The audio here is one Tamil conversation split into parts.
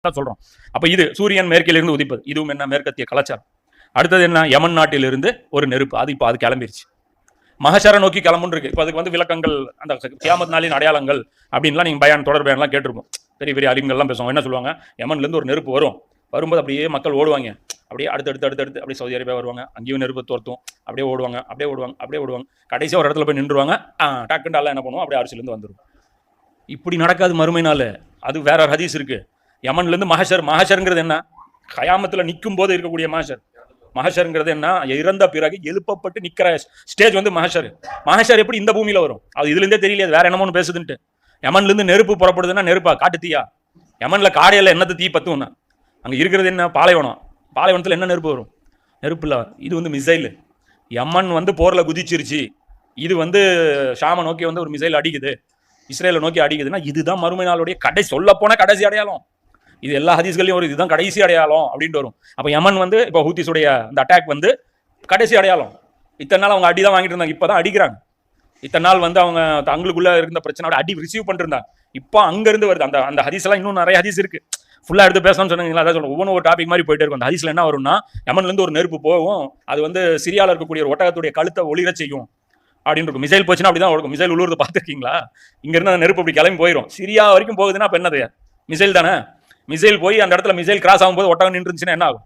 தான் சொல்றோம். அப்ப இது சூரியன் மேற்கிலிருந்து உதிப்பது, இதுவும் என்ன மேற்கத்திய கலாச்சாரம். அடுத்தது என்ன, யமன் நாட்டிலிருந்து ஒரு நெருப்பு, அது இப்போ அது கிளம்பிருச்சு, மகஷரை நோக்கி கிளம்புன்னு இருக்கு. இப்போ அதுக்கு வந்து விளக்கங்கள், அந்த கியாமத் நாளின் அடையாளங்கள் அப்படின்லாம் நீங்க பயான் தொடர் பயான்லாம் கேட்டிருப்போம். பெரிய பெரிய அறிஞர்கள்லாம் பேசுவாங்க. என்ன சொல்லுவாங்க, யமன்லேருந்து ஒரு நெருப்பு வரும், வரும்போது அப்படியே மக்கள் ஓடுவாங்க, அப்படியே அடுத்தடுத்து அப்படியே சவுதி அரேபியா வருவாங்க, அங்கேயும் நெருப்பு தோர்த்தும், அப்படியே ஓடுவாங்க அப்படியே ஓடுவாங்க அப்படியே ஓடுவாங்க, கடைசியாக ஒரு இடத்துல போய் நின்றுவாங்க. டக்குன்னு எல்லாம் என்ன பண்ணுவோம், அப்படியே அரிசிலேருந்து வந்துடும். இப்படி நடக்காது மறுமை நாள். அது வேற ஒரு ஹதீஸ் இருக்கு. யமன்லேருந்து மகஷர், மகஷருங்கிறது என்ன, கயாமத்தில் நிற்கும் போது இருக்கக்கூடிய மகஷர். மகஷருங்கிறது என்ன, இறந்த பிறகு எழுப்பப்பட்டு நிற்கிற ஸ்டேஜ் வந்து மகஷர். மகஷர் எப்படி இந்த பூமியில் வரும், அது இதுலேருந்தே தெரியல, வேற என்னமோன்னு பேசுதுன்ட்டு. யமன்லேருந்து நெருப்பு புறப்படுதுன்னா நெருப்பா, காட்டு தீயா? யமனில் காடையில் என்னது தீ பத்தும்னா, அங்கே இருக்கிறது என்ன, பாலைவனம். பாலைவனத்தில் என்ன நெருப்பு வரும், நெருப்பு இல்லை. இது வந்து மிசைல். யமன் வந்து போரில் குதிச்சிருச்சு, இது வந்து ஷாமை நோக்கி வந்து ஒரு மிசைல் அடிக்குது, இஸ்ரேலை நோக்கி அடிக்குதுன்னா இதுதான் மறுமை நாளுடைய கடைசி, சொல்ல போன கடைசி அடையாளம். இது எல்லா ஹதீஸ்களையும் ஒரு இதுதான் கடைசி அடையாளம் அப்படின்ட்டு வரும். அப்போ யமன் வந்து இப்போ ஹூத்திஸுடைய அந்த அட்டாக் வந்து கடைசி அடையாளம். இத்தனை நாள் அவங்க அடி தான் வாங்கிட்டு இருந்தாங்க, இப்போ தான் அடிக்கிறாங்க. இத்தனை நாள் வந்து அவங்க தங்களுக்குள்ள இருந்த பிரச்சனை அடி ரிசீவ் பண்ணிருந்தாங்க, இப்போ அங்கேருந்து வருது. அந்த அந்த ஹதீஸ் எல்லாம் இன்னும் நிறைய ஹதீஸ் இருக்கு, ஃபுல்லாக எடுத்து பேசணும்னு சொன்னீங்களா, அதான் சொல்லுவோம். ஒவ்வொரு டாபிக் மாதிரி போயிட்டே இருக்கும். அந்த ஹதீஸ்ல என்ன வரும்னா, யமன்லேருந்து ஒரு நெருப்பு போகும், அது வந்து சிரியாவில் இருக்கக்கூடிய ஒரு ஒட்டகத்துடைய கழுத்தை ஒளிர செய்யும் அப்படின்னு இருக்கும். மிசைல் போச்சுன்னா அப்படிதான் இருக்கும். மிசைல் உள்ளூர்ந்து பார்த்துருக்கீங்களா, இங்கேருந்து அந்த நெருப்பு அப்படி கிளம்பி போயிடும். சிரியா வரைக்கும் போகுதுன்னா அப்போ என்னது, மிசைல் தானே. மிசைல் போய் அந்த இடத்துல மிசைல் கிராஸ் ஆகும்போது ஒட்டகம் நின்றுச்சுன்னா என்ன ஆகும்,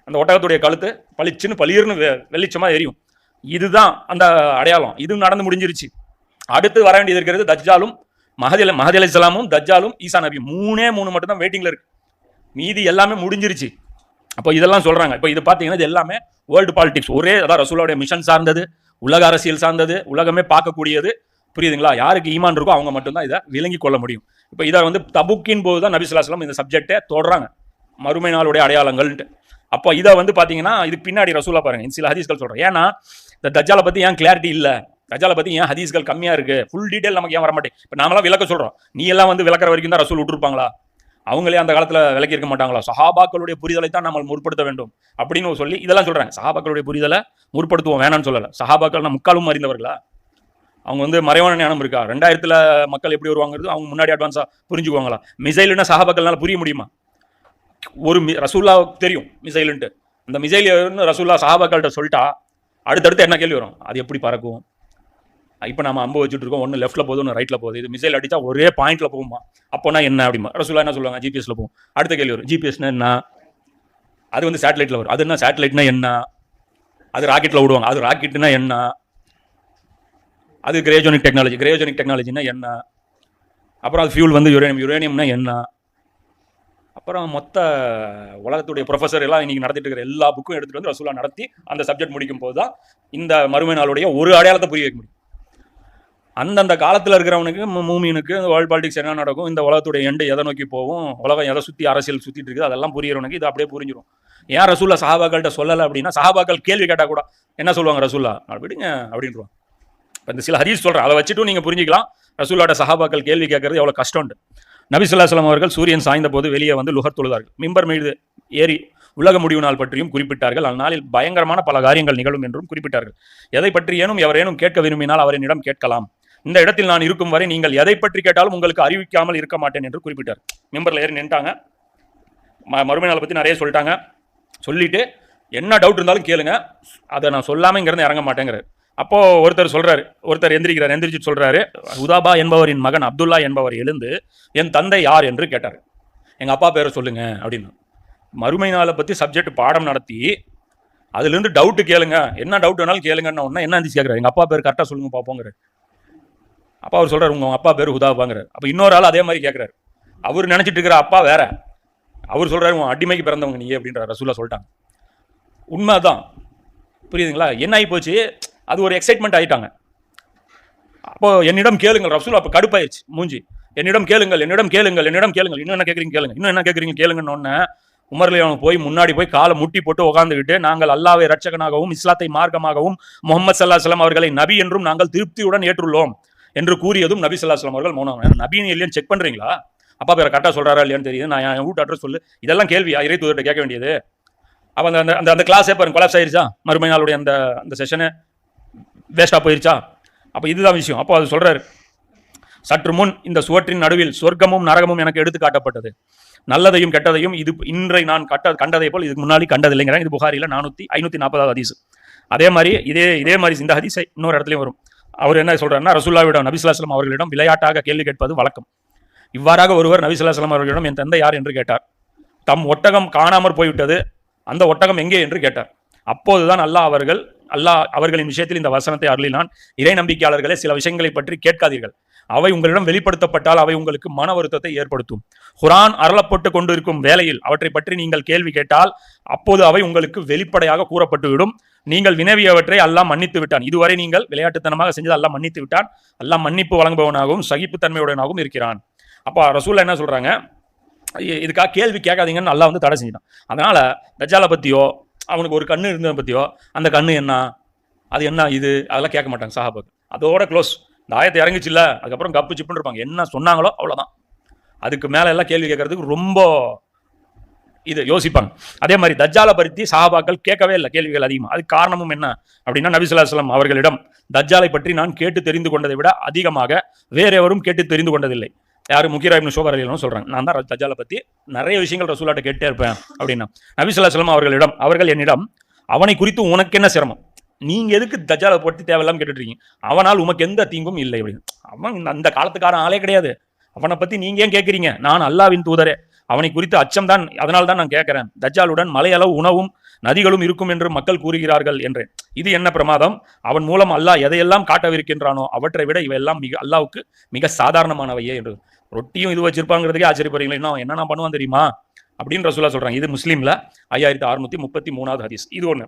அந்த ஒட்டகத்துடைய கழுத்து பளிச்சுன்னு பளிர்னு வெளிச்சமாக எரியும். இதுதான் அந்த அடையாளம். இது நடந்து முடிஞ்சிருச்சு. அடுத்து வர வேண்டியது இருக்கிறது தஜ்ஜாலும் மஹதி அலைஹிஸ்ஸலாமும் தஜ்ஜாலும் ஈசா நபி, மூணே மட்டும் தான் வெயிட்டிங்ல இருக்கு, மீதி எல்லாமே முடிஞ்சிருச்சு. அப்போ இதெல்லாம் சொல்றாங்க. இப்போ இது பார்த்தீங்கன்னா இது எல்லாமே வேர்ல்டு பாலிடிக்ஸ், ஒரே அதான் ரசூலுடைய மிஷன் சார்ந்தது, உலக அரசியல் சார்ந்தது, உலகமே பார்க்கக்கூடியது. புரியுதுங்களா? யாருக்கு ஈமான் இருக்கோ அவங்க மட்டும்தான் இதை விளங்கி கொள்ள முடியும். இப்போ இதை வந்து தபுக்கின் போது தான் நபி ஸல்லல்லாஹு அலைஹி வஸல்லம் இந்த சப்ஜெக்டை தொடறாங்க, மறுமை நாளுடைய அடையாளங்கள்ட்டு. அப்போ இதை வந்து பார்த்தீங்கன்னா இதுக்கு பின்னாடி ரசூலா பாருங்க சில ஹதீஸ்கள் சொல்கிறேன். ஏன்னா இந்த தஜ்ஜாலை பற்றி ஏன் கிளாரிட்டி இல்லை, தஜ்ஜாலை பற்றி ஏன் ஹதீஸ்கள் கம்மியாக இருக்குது, ஃபுல் டீட்டெயில் நமக்கு ஏன் வரமாட்டேன். இப்போ நாமெல்லாம் விளக்க சொல்கிறோம், நீ எல்லாம் வந்து விளக்குற வரைக்கும் தான் ரசூல் விட்டுருப்பாங்களா, அவங்களே அந்த காலத்தில் விளக்கி இருக்க மாட்டாங்களா? சஹாபாக்களுடைய புரிதலை தான் நம்ம முற்படுத்த வேண்டும் அப்படின்னு சொல்லி இதெல்லாம் சொல்கிறாங்க. சஹாபாக்களுடைய புரிதலை முற்படுத்துவோம் வேணான்னு சொல்லலை. சஹாபாக்கள் நம்ம முக்காலும் அறிந்தவர்களா? அவங்க வந்து மறைவான ஞானம் இருக்கா? 2000 மக்கள் எப்படி வருவாங்கிறது அவங்க முன்னாடி அட்வான்ஸாக புரிஞ்சுக்குவாங்களா? மிசைலுன்னா சஹாபாக்கள்னால புரிய முடியுமா? ஒரு ரசூல்லா தெரியும் மிசைலுன்ட்டு, அந்த மிசைல் ரசூல்லா சஹாபாக்கள்கிட்ட சொல்லிட்டா அடுத்தடுத்து என்ன கேள்வி வரும், அது எப்படி பறக்கும்? இப்போ நம்ம அம்பு வச்சுட்டு இருக்கோம், ஒன்று லெஃப்ட்டில் போகுது ஒன்று ரைட்டில் போகுது, இது மிசைல் அடித்தா ஒரே பாயிண்ட்டில் போகுமா, அப்போனா என்ன அப்படிமா? ரசூல்லா என்ன சொல்லுவாங்க, ஜிபிஎஸ்ல போகும். அடுத்த கேள்வி வரும், ஜிபிஎஸ்னா என்ன? அது வந்து சேட்டலைட்டில் வரும். அது என்ன சேட்டலைட்னா என்ன? அது ராக்கெட்டில் விடுவாங்க, அது ராக்கெட்னா என்ன? அது கிரையோஜெனிக் டெக்னாலஜினா என்ன? அப்புறம் அது ஃபியூல் வந்து யுரேனியம்னா என்ன? அப்புறம் மொத்த உலகத்துடைய ப்ரொஃபஸர் எல்லாம் இன்னைக்கு நடத்திட்டு இருக்கிற எல்லா புக்கும் எடுத்துகிட்டு வந்து ரசூலா நடத்தி அந்த சப்ஜெக்ட் முடிக்கும் போது தான் இந்த மறுமை நாளுடைய ஒரு அடையாளத்தை புரிய வைக்க முடியும். அந்தந்த காலத்தில் இருக்கிறவனுக்கு மூமினுக்கு வேர்ல்டு பாலிடிக்ஸ் என்ன நடக்கும், இந்த உலகத்துடைய எண்டை எதை நோக்கி போகும், உலகம் எதை சுற்றி அரசியல் சுற்றிட்டு இருக்குது, அதெல்லாம் புரியறவனுக்கு இது அப்படியே புரிஞ்சிடும். ஏன் ரசூல்லா சஹாபாக்கள்கிட்ட சொல்லலை அப்படின்னா, சஹாபாக்கள் கேள்வி கேட்டால் கூட என்ன சொல்லுவாங்க, ரசூல்லா விடுங்க அப்படின்றாங்க. இப்போ இந்த சில ஹதீஸ் சொல்கிறேன், அதை வச்சுட்டும் நீங்கள் புரிஞ்சிக்கலாம் ரசூல்லாவோட சஹாபாக்கள் கேள்வி கேட்கறது எவ்வளோ கஷ்டம்ண்டு. நபி ஸல்லல்லாஹு அலைஹி வஸல்லம் அவர்கள் சூரியன் சாய்ந்த போது வெளியே வந்து லுஹர் தொழுதார்கள். மிம்பர் மீது ஏறி உலக முடிவு நாள் பற்றியும் குறிப்பிட்டார்கள். அந்நாளில் பயங்கரமான பல காரியங்கள் நிகழும் என்றும் குறிப்பிட்டார்கள். எதை பற்றி எவரேனும் கேட்க விரும்பினால் அவரிடம் கேட்கலாம். இந்த இடத்தில் நான் இருக்கும் வரை நீங்கள் எதை பற்றி கேட்டாலும் உங்களுக்கு அறிவிக்காமல் இருக்க மாட்டேன் என்று குறிப்பிட்டார். மிம்பரில் ஏறி நின்ட்டாங்க, மறுமை நாளை பற்றி நிறைய சொல்லிட்டாங்க. சொல்லிட்டு என்ன டவுட் இருந்தாலும் கேளுங்க, அதை நான் சொல்லாமல் இங்கேருந்து இறங்க மாட்டேங்கிறார். அப்போது ஒருத்தர் எந்திரிச்சிட்டு சொல்கிறாரு, உதாபா என்பவரின் மகன் அப்துல்லா என்பவர் எழுந்து என் தந்தை யார் என்று கேட்டார். எங்கள் அப்பா பேரை சொல்லுங்க அப்படின்னு. மறுமை நாளை பற்றி சப்ஜெக்ட் பாடம் நடத்தி அதுலேருந்து டவுட்டு கேளுங்க, என்ன டவுட் வேணாலும் கேளுங்கன்னா ஒன்றா என்ன இருந்துச்சு கேட்குறாரு. எங்கள் அப்பா பேர் கரெக்டாக சொல்லுங்க பார்ப்போங்கிறார். அப்பா அவர் சொல்கிறார், உங்கள் அப்பா பேர் ஹுதாபாங்கிறார். அப்போ இன்னொரு ஆள் அதே மாதிரி கேட்குறாரு. அவர் நினச்சிட்டு இருக்கிற அப்பா வேற. அவர் சொல்கிறார், உன் அடிமைக்கு பிறந்தவங்க நீ அப்படின்ற ரசூலா சொல்லிட்டாங்க. உண்மை தான், புரியுதுங்களா? என்ன ஆகி போச்சு, அது ஒரு எக்ஸைட்மெண்ட் ஆகிட்டாங்க. அப்போ என்னிடம் கேளுங்கள், ரசூல் அப்போ கடுப்பாயிருச்சு மூஞ்சி. என்னிடம் கேளுங்கள் இன்னும் என்ன கேட்குறீங்க கேளுங்கன்னு ஒன்று உமர்ல போய் முன்னாடி போய் காலை முட்டி போட்டு உட்காந்துக்கிட்டு, நாங்கள் அல்லாஹ்வை இரட்சகனாகவும் இஸ்லாத்தை மார்க்கமாகவும் முஹம்மது ஸல்லல்லாஹு அலைஹி வஸல்லம் அவர்களை நபி என்றும் நாங்கள் திருப்தியுடன் ஏற்றுள்ளோம் என்று கூறியதும் நபி ஸல்லல்லாஹு அலைஹி வஸல்லம் அவர்கள் மௌனம். நபின்னு இல்லைன்னு செக் பண்ணுறீங்களா? அப்பா பேரை கரெக்டாக சொல்கிறாரா இல்லையான்னு தெரியுது, நான் என் வீட்டு அட்ரஸ் சொல்லு, இதெல்லாம் கேள்வி இறை தூதர்கிட்ட கேட்க வேண்டியது. அப்போ அந்த அந்த கிளாஸே பாருங்க கொலாப்ஸ் ஆயிருச்சா, மறுமை நாளுடைய அந்த செஷனு வேஸ்ட்டாக போயிருச்சா? அப்போ இதுதான் விஷயம். அப்போ அது சொல்கிறாரு, சற்று முன் இந்த சுவற்றின் நடுவில் சொர்க்கமும் நரகமும் எனக்கு எடுத்து காட்டப்பட்டது. நல்லதையும் கெட்டதையும் இது இன்றை நான் கண்டதை போல் இதுக்கு முன்னாடி கண்டதில்லைங்கிறாங்க. இது புகாரில 540 ஹதீஸ். அதே மாதிரி இதே மாதிரி இந்த ஹதீஸை இன்னொரு இடத்துலையும் வரும். அவர் என்ன சொல்றாருன்னா, ரசூலுல்லாஹ்விடம் நபி ஸல்லல்லாஹு அலைஹி வஸல்லம் அவர்களிடம் விளையாட்டாக கேள்வி கேட்பது வழக்கம். இவ்வாறாக ஒருவர் நபி ஸல்லல்லாஹு அலைஹி வஸல்லம் அவர்களிடம் என் தந்தை யார் என்று கேட்டார். தம் ஒட்டகம் காணாமற் போய்விட்டது, அந்த ஒட்டகம் எங்கே என்று கேட்டார். அப்போதுதான் அல்லாஹ் அவர்களின் விஷயத்தில் இந்த வசனத்தை அருளினான். இறை நம்பிக்கையாளர்களே, சில விஷயங்களை பற்றி கேட்காதீர்கள், அவை உங்களிடம் வெளிப்படுத்தப்பட்டால் அவை உங்களுக்கு மன வருத்தத்தை ஏற்படுத்தும். குர்ஆன் அருளப்பட்டு கொண்டிருக்கும் வேளையில் அவற்றை பற்றி நீங்கள் கேள்வி கேட்டால் அப்போது அவை உங்களுக்கு வெளிப்படையாக கூறப்பட்டுவிடும். நீங்கள் வினவியவற்றை அல்லாஹ் மன்னித்து விட்டான். இதுவரை நீங்கள் விளையாட்டுத்தனமாக செஞ்சது அல்லாஹ் மன்னித்து விட்டான். அல்லாஹ் மன்னிப்பு வழங்குபவனாகவும் சகிப்புத்தன்மையுடனாகவும் இருக்கிறான். அப்போ ரசூலுல்லாஹ் என்ன சொல்றாங்க, இதுக்காக கேள்வி கேட்காதீங்கன்னு அல்லாஹ் வந்து தடை செஞ்சிட்டான். அதனால தஜ்ஜாலை பத்தியோ அவனுக்கு ஒரு கண்ணு இருந்ததை பத்தியோ அந்த கண்ணு என்ன, அது என்ன, இது அதெல்லாம் கேட்க மாட்டாங்க சஹாபாக்கள். அதோட க்ளோஸ். இந்த ஆயத்தை இறங்கிச்சு இல்லை, அதுக்கப்புறம் கப்பு சிப்புன்னு இருப்பாங்க. என்ன சொன்னாங்களோ அவ்வளோதான். அதுக்கு மேலே எல்லாம் கேள்வி கேட்கறதுக்கு ரொம்ப இது யோசிப்பாங்க. அதே மாதிரி தஜ்ஜாலை பற்றி சஹாபாக்கள் கேட்கவே இல்லை கேள்விகள் அதிகமாக. அதுக்கு காரணமும் என்ன அப்படின்னா, நபி ஸல்லல்லாஹு அலைஹி வஸல்லம் அவர்களிடம் தஜ்ஜாலை பற்றி நான் கேட்டு தெரிந்து கொண்டதை விட அதிகமாக வேற எவரும் கேட்டு தெரிந்து கொண்டதில்லை. யாரு? முகீரா இப்னு ஷுபா ரலியல்லாஹு சொல்றாங்க, நான் தான் தஜ்ஜாலை பற்றி நிறைய விஷயங்கள் ரசூலுல்லாஹ்ட்ட கேட்டே இருப்பேன் அப்படின்னா. நபி ஸல்லல்லாஹு அலைஹி வஸல்லம் அவர்கள் என்னிடம், அவனை குறித்து உனக்கு என்ன சிரமம், நீங்க எதுக்கு தஜ்ஜாலை பற்றி தேவையில்லாம கேட்டுட்டு இருக்கீங்க, அவனால் உமக்கு எந்த தீங்கும் இல்லை அப்படின்னு. அவன் அந்த காலத்துக்காரன் ஆளே கிடையாது, அவனை பத்தி நீங்க ஏன் கேட்கறீங்க, நான் அல்லாஹ்வின் தூதரே, அவனை குறித்து அச்சம் தான், அதனால் தான் நான் கேட்கிறேன். தஜ்ஜாலுடன் மலையளவு உணவும் நதிகளும் இருக்கும் என்று மக்கள் கூறுகிறார்கள் என்றேன். இது என்ன பிரமாதம், அவன் மூலம் அல்லாஹ் எதையெல்லாம் காட்டவிருக்கின்றானோ அவற்றை விட இவையெல்லாம் அல்லாஹ்வுக்கு மிக சாதாரணமானவையே என்று. ரொட்டியும் இது வச்சிருப்பாங்கிறதுக்கே ஆச்சரியப்படுறீங்களா, இன்னும் அவன் என்னென்ன பண்ணுவான் தெரியுமா அப்படின்னு ரசூலுல்லாஹ் சொல்றாங்க. இது முஸ்லீம்ல 5633 ஹதீஸ். இது ஒண்ணு.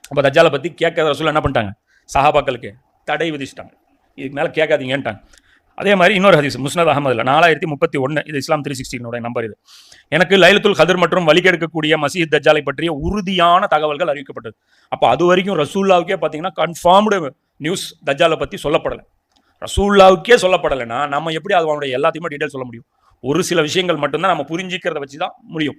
அப்ப தஜ்ஜாலை பத்தி கேட்காத ரசூலுல்லாஹ் என்ன பண்ணிட்டாங்க, சஹாபாக்களுக்கு தடை விதிச்சிட்டாங்க, இதுக்கு மேல கேட்காதீங்கன்ட்டாங்க. அதே மாதிரி இன்னொரு ஹதீஸ் முஸ்னத் அஹமதுல 4031, இது இஸ்லாம் 360 நம்பர். இது எனக்கு லைலத்துல் கத்ர் மற்றும் வழிகெடுக்கக்கூடிய மசீஹ் தஜ்ஜாலை பற்றிய உறுதியான தகவல்கள் அறிவிக்கப்பட்டது. அப்போ அது வரைக்கும் ரசூலுல்லாஹ்வுக்கே பார்த்தீங்கன்னா கன்ஃபார்ம்டு நியூஸ் தஜ்ஜாலை பற்றி சொல்லப்படலை. ரசூலுல்லாஹ்வுக்கே சொல்லப்படலைன்னா நம்ம எப்படி அதனுடைய எல்லாத்தையுமே டீட்டெயில் சொல்ல முடியும்? ஒரு சில விஷயங்கள் மட்டும்தான் நம்ம புரிஞ்சிக்கிறத வச்சு தான் முடியும்.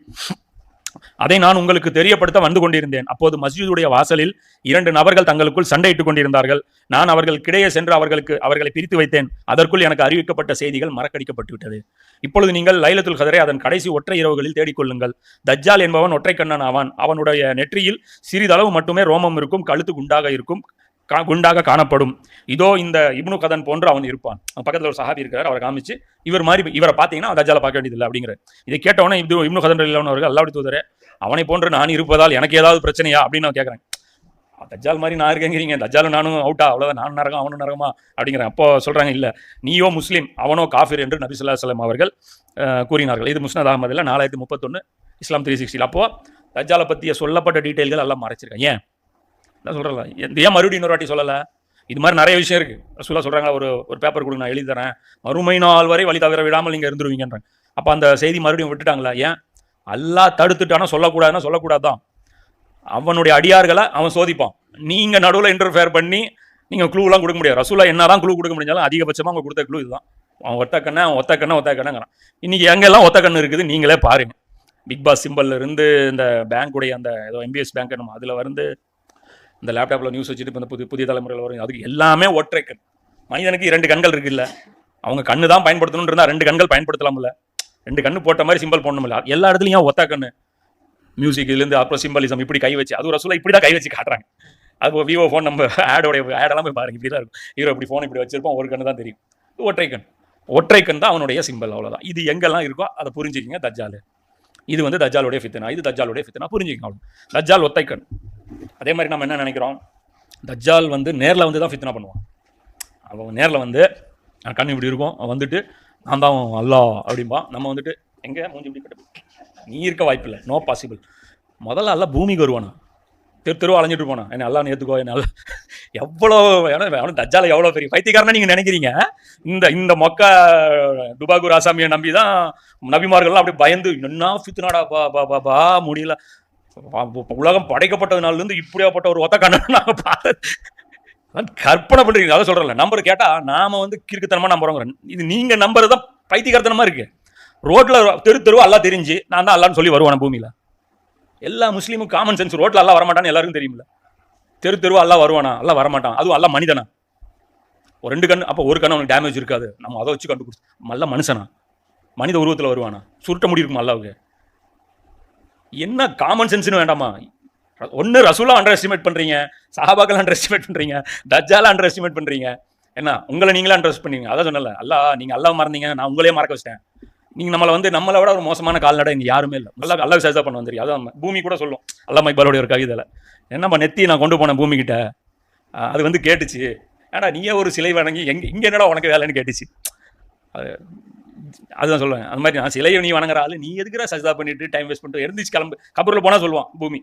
அதை நான் உங்களுக்கு தெரியப்படுத்த வந்து கொண்டிருந்தேன். அப்போது மஸ்ஜிதுடைய வாசலில் 2 நபர்கள் தங்களுக்குள் சண்டையிட்டுக் கொண்டிருந்தார்கள். நான் அவர்களுக்கிடையே சென்று அவர்களை பிரித்து வைத்தேன். அதற்குள் எனக்கு அறிவிக்கப்பட்ட செய்திகள் மறக்கடிக்கப்பட்டு விட்டது. இப்பொழுது நீங்கள் லைலத்துல் கத்ரை அதன் கடைசி ஒற்றை இரவுகளில் தேடிக்கொள்ளுங்கள். தஜ்ஜால் என்பவன் ஒற்றை கண்ணன் ஆவான். அவனுடைய நெற்றியில் சிறிதளவு மட்டுமே ரோமம் இருக்கும், கழுத்து குண்டாக காணப்படும். இதோ இந்த இப்னு கதன் போன்று அவன் இருப்பான். பக்கத்தில் ஒரு சஹாபி இருக்கிறார், அவரை காமிச்சு இவரை பார்த்தீங்கன்னா தஜ்ஜாலை பார்க்க வேண்டியதில்லை அப்படிங்கிற. இதை கேட்டவனே இப்னு கதன் அவர்கள், அல்லாஹ்வுடைய தூதரே, அவனை போன்று நான் இருப்பதால் எனக்கு ஏதாவது பிரச்சனையா அப்படின்னு நான் கேட்குறேன். தஜ்ஜால் மாதிரி நான் இருக்கேங்கிறீங்க, தஜ்ஜாலும் நானும் அவுட்டா, அவ்வளோதான், நான் நரகம் அவனும் நரகமா அப்படிங்கிறேன். அப்போ சொல்றாங்க, இல்லை நீயோ முஸ்லீம் அவனோ காஃபிர் என்று நபி ஸல்லல்லாஹு அலைஹி வஸல்லம் அவர்கள் கூறினார்கள். இது முஸ்னத் அஹ்மதுல 4031, இஸ்லாம் 360. அப்போ தஜ்ஜாலை பற்றிய சொல்லப்பட்ட டீட்டெயில்கள் எல்லாம் மறைச்சிருக்கேன். ஏன் சொல்றல, ஏன் மறுபடியும் இன்னொரு வாட்டி சொல்லலை? இது மாதிரி நிறைய விஷயம் இருக்கு. ரசூலுல்லாஹ் சொல்றாங்க, ஒரு பேப்பர் கொடுங்க, நான் எழுதி தரேன், மறுமை நாள் வரை வழி தவிர விடாமல் நீங்க இருந்துருவீங்கன்றாங்க. அப்போ அந்த செய்தி மறுபடியும் விட்டுட்டாங்களா? ஏன்? அல்லாஹ் தடுத்துட்டானா சொல்லக்கூடாதுன்னா சொல்லக்கூடாதான். அவனுடைய அடியார்களை அவன் சோதிப்பான். நீங்க நடுவில் இன்டர்ஃபியர் பண்ணி நீங்க க்ளூலாம் கொடுக்க முடியாது. ரசூலுல்லாஹ் என்னதான் க்ளூ கொடுக்க முடிஞ்சாலும் அதிகபட்சமாக அவங்க கொடுத்த க்ளூ இதுதான். அவன் ஒத்த கண்ணங்கிறான். இன்னைக்கு எங்கெல்லாம் ஒத்த கண்ணு இருக்குது நீங்களே பாருங்க. பிக் பாஸ் சிம்பிள்ல இருந்து இந்த பேங்குடைய அந்த ஏதோ MBS பேங்க் நம்ம அதில் வந்து இந்த லேப்டாப்பில் நியூஸ் வச்சுட்டு இப்போ இந்த புதிய தலைமுறையில் வரும், அதுக்கு எல்லாமே ஒற்றை கண். மனிதனுக்கு 2 கண்கள் இருக்குல்ல, அவங்க கண்ணு தான் பயன்படுத்தணும்னு இருந்தால் 2 கண்கள் பயன்படுத்தலாம்ல. 2 கண்ணு போட்ட மாதிரி சிம்பிள் போடணும்ல. எல்லா இடத்துலையும் ஒத்த கண்ணு. மியூசிக் இதுலேருந்து அப்புறம் சிம்பலிசம் இப்படி கை வச்சு, அது ரசூலுல்லாஹ் இப்படி தான் கை வச்சு காட்டுறாங்க. அது விவோ ஃபோன் நம்ம ஆடெல்லாம் போய் பாருங்க, இப்படி தான் இருக்கும். ஹீரோ இப்படி ஃபோன் இப்படி வச்சிருப்போம், ஒரு கண்ணு தான் தெரியும். ஒற்றை கண் தான் அவனுடைய சிம்பிள், அவ்வளோதான். இது எங்கெல்லாம் இருக்கோ அதை புரிஞ்சுக்கிங்க. தஜ்ஜால் இது வந்து தஜ்ஜாலுடைய ஃபித்னா, இது தஜ்ஜாலுடைய ஃபித்னா, புரிஞ்சுக்கங்க. அவ்வளோ தஜ்ஜால் ஒத்தை கண். அதே மாதிரி நம்ம என்ன நினைக்கிறோம், தஜ்ஜால் வந்து நேரில் வந்து தான் ஃபித்னா பண்ணுவான். அவன் நேரில் வந்து கண் இப்படி இருக்கும், அவன் வந்துட்டு நான் தான் அல்லாஹ் அப்படிம்பான். நம்ம வந்துட்டு எங்கே மூஞ்சி இப்படி கட்டு, நீ இருக்க வாய்ப்பு இல்லை, நோ பாசிபிள். முதல்ல அல்ல பூமிக்கு வருவானா, தெருவா அலைஞ்சிட்டு போனா, என்ன எல்லாம் ஏற்றுக்கோ, என்ன எவ்வளோ தஜ்ஜால எவ்வளோ பெரிய பைத்தியக்காரனா நீங்கள் நினைக்கிறீங்க. இந்த மொக்க துபாகூர் ஆசாமியை நம்பி தான் நபிமார்கள்லாம் அப்படி பயந்து என்ன ஃபித்னாடா பா முடியல, உலகம் படைக்கப்பட்டது நாள்லேருந்து இப்படியாப்பட்ட ஒரு ஒத்த கண்ணை நாங்கள் பார்த்து கற்பனை பண்ணுறீங்க. அதை சொல்கிறல நம்பர் கேட்டால் நாம் வந்து கிறுக்குத்தனமாக நம்புறோங்க. இது நீங்கள் நம்புறது தான் பைத்தியக்காரத்தனமாக இருக்குது. ரோட்டில் தெருவா எல்லாம் தெரிஞ்சு நான் தான் அல்லான்னு சொல்லி வருவான பூமியில். எல்லா முஸ்லீமும் காமன் சென்ஸ், ரோட்டில் எல்லாம் வரமாட்டான்னு எல்லாருக்கும் தெரியுமில்ல. தெருவா எல்லாம் வருவானா, எல்லாம் வரமாட்டான். அதுவும் எல்லாம் மனிதனா, ஒரு 2 கண், அப்போ ஒரு கண்ணு அவனுக்கு டேமேஜ் இருக்காது, நம்ம அதை வச்சு கண்டுபிடிச்சு நல்ல மனுஷனா. மனித உருவத்தில் வருவானா? சுருட்ட முடி இருக்குமா அல்லாவுக்கு? என்ன காமன் சென்ஸ்னு வேண்டாமா? ஒன்று ரசூலா அண்டர் எஸ்டிமேட் பண்ணுறீங்க, சஹாபாக்கள் அண்டர் எஸ்டிமேட் பண்ணுறீங்க, தஜ்ஜால அண்டர் எஸ்டிமேட் பண்ணுறீங்க. என்ன உங்களை நீங்களே அண்டர் எஸ்ட் பண்ணீங்க? அதான் சொன்னல, அல்லா நீங்கள் அல்லா மறந்தீங்க, நான் உங்களே மறக்க வச்சிட்டேன். நீங்கள் நம்மளை விட ஒரு மோசமான கால்நடை இங்கே யாருமே இல்லை. அல்லா சஜா பண்ண வந்துருக்கு. அதான் பூமி கூட சொல்லும், அல்லா மைபாலோடைய ஒரு கவிதையில், என்னம்மா நெத்தி நான் கொண்டு போனேன் பூமி கிட்ட, அது வந்து கேட்டுச்சு, ஏடா நீயே ஒரு சிலை வணங்கி இங்கே என்னடா உனக்கு வேலைன்னு கேட்டுச்சு. அதுதான் சொல்லுவேன். அந்த மாதிரி நான் சிலையை நீ வணங்குற ஆளு, நீ எதுக்குற சஜா பண்ணிட்டு டைம் வேஸ்ட் பண்ணிட்டு எழுந்திரிச்சு கிளம்பு. கபூரில் போனால் சொல்லுவான் பூமி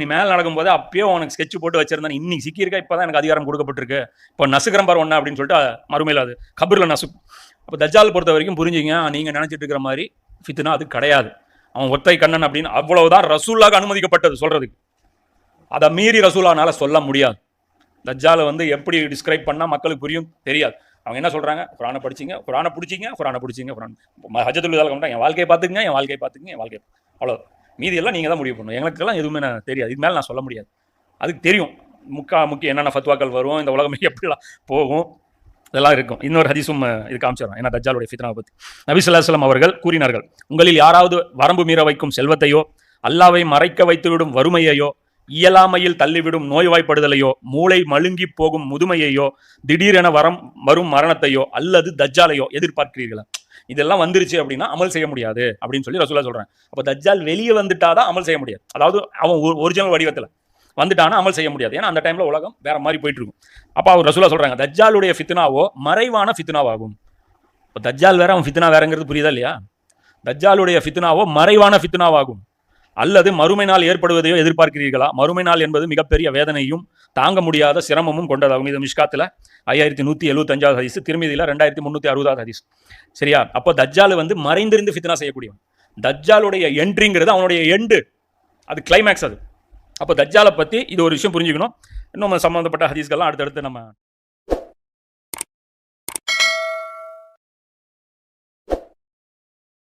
நீ மேலே நடக்கும்போது அப்பயே உனக்கு ஸ்கெட்ச் போட்டு வச்சிருந்தேன், இன்னைக்கு சிக்கியிருக்கா, இப்போ தான் எனக்கு அதிகாரம் கொடுக்கப்பட்டிருக்கு, இப்போ நசுக்கிறேன் பாரு ஒன்றா அப்படின்னு சொல்லிட்டு மறுமையில் அது கபூரில் நசு. அப்போ தஜ்ஜால் பொறுத்த வரைக்கும் புரிஞ்சுங்க, நீங்கள் நினச்சிட்டு இருக்கிற மாதிரி ஃபித்னா அது கிடையாது. அவன் ஒத்தை கண்ணன் அப்படின்னு அவ்வளவுதான் ரசூல்லாக அனுமதிக்கப்பட்டது சொல்றதுக்கு. அதை மீறி ரசூலானால சொல்ல முடியாது. தஜ்ஜாலை வந்து எப்படி டிஸ்கிரைப் பண்ணால் மக்களுக்கு புரியும் தெரியாது. அவங்க என்ன சொல்கிறாங்க, குரானை படிச்சிங்க, குரானை பிடிச்சிங்க, குரானை பிடிச்சிங்க, குரான் ஹஜ்ஜத்துல் விதால கம்மிட்டா என் வாழ்க்கையை பார்த்துக்குங்க, என் வாழ்க்கையை பார்த்துக்குங்க, என் வாழ்க்கை அவ்வளோ. மீதி எல்லாம் நீங்கள் தான் முடிவு பண்ணணும். எங்களுக்கெல்லாம் எதுவுமே தெரியாது, இது மேலே நான் சொல்ல முடியாது. அதுக்கு தெரியும் முக்கிய என்னென்ன ஃபத்வாக்கள் வரும், இந்த உலகமே எப்படிலாம் போகும், இதெல்லாம் இருக்கும். இன்னொரு ஹதீஸும் இது காமிச்சிடும், ஏன்னா தஜ்ஜாலுடைய ஃபித்னாவை பற்றி. நபி ஸல்லல்லாஹு அலைஹி வஸல்லம் அவர்கள் கூறினார்கள், உங்களில் யாராவது வரம்பு மீற வைக்கும் செல்வத்தையோ, அல்லாவை மறைக்க வைத்துவிடும் வறுமையையோ, இயலாமையில் தள்ளிவிடும் நோய்வாய்ப்படுதலையோ, மூளை மழுங்கி போகும் முதுமையையோ, திடீரென வரும் மரணத்தையோ அல்லது தஜ்ஜாலையோ எதிர்பார்க்கிறீர்களா? இதெல்லாம் வந்துருச்சு அப்படின்னா அமல் செய்ய முடியாது அப்படின்னு சொல்லி ரசூலா சொல்றேன். அப்போ தஜ்ஜால் வெளியே வந்துட்டாதான் அமல் செய்ய முடியாது. அதாவது அவன் ஒரிஜினல் வடிவத்தில் வந்துட்டானா அமல் செய்ய முடியாது. ஏன்னா அந்த டைம்ல உலகம் வேற மாதிரி போயிட்டு இருக்கும். அப்போ அவர் ரசூலா சொல்றாங்க, தஜ்ஜாலுடைய ஃபித்னாவோ மறைவான ஃபித்னாவாகும். இப்போ தஜ்ஜால் வேற அவன் ஃபித்னா வேறங்கிறது புரியுதா இல்லையா? தஜ்ஜாலுடைய ஃபித்னாவோ மறைவான ஃபித்னாவாகும். அல்லது மறுமை நாள் ஏற்படுவதையோ எதிர்பார்க்கிறீர்களா? மறுமை நாள் என்பது மிகப்பெரிய வேதனையும் தாங்க முடியாத சிரமமும் கொண்டதாகும். இது மிஷ்காத்தில் 5175 ஹதீஸ், திருமதியில் 2360 ஹதீஸ். சரியா? அப்போ தஜ்ஜால் வந்து மறைந்திருந்து ஃபித்னா செய்யக்கூடியவன். தஜ்ஜாலுடைய என்ட்ரிங்கிறது அவனுடைய எண்டு, அது கிளைமேக்ஸ் அது. அப்போ தஜ்ஜாலை பற்றி இது ஒரு விஷயம் புரிஞ்சுக்கணும். இன்னும் சம்மந்தப்பட்ட ஹதீஸ்கள்லாம் அடுத்தடுத்து நம்ம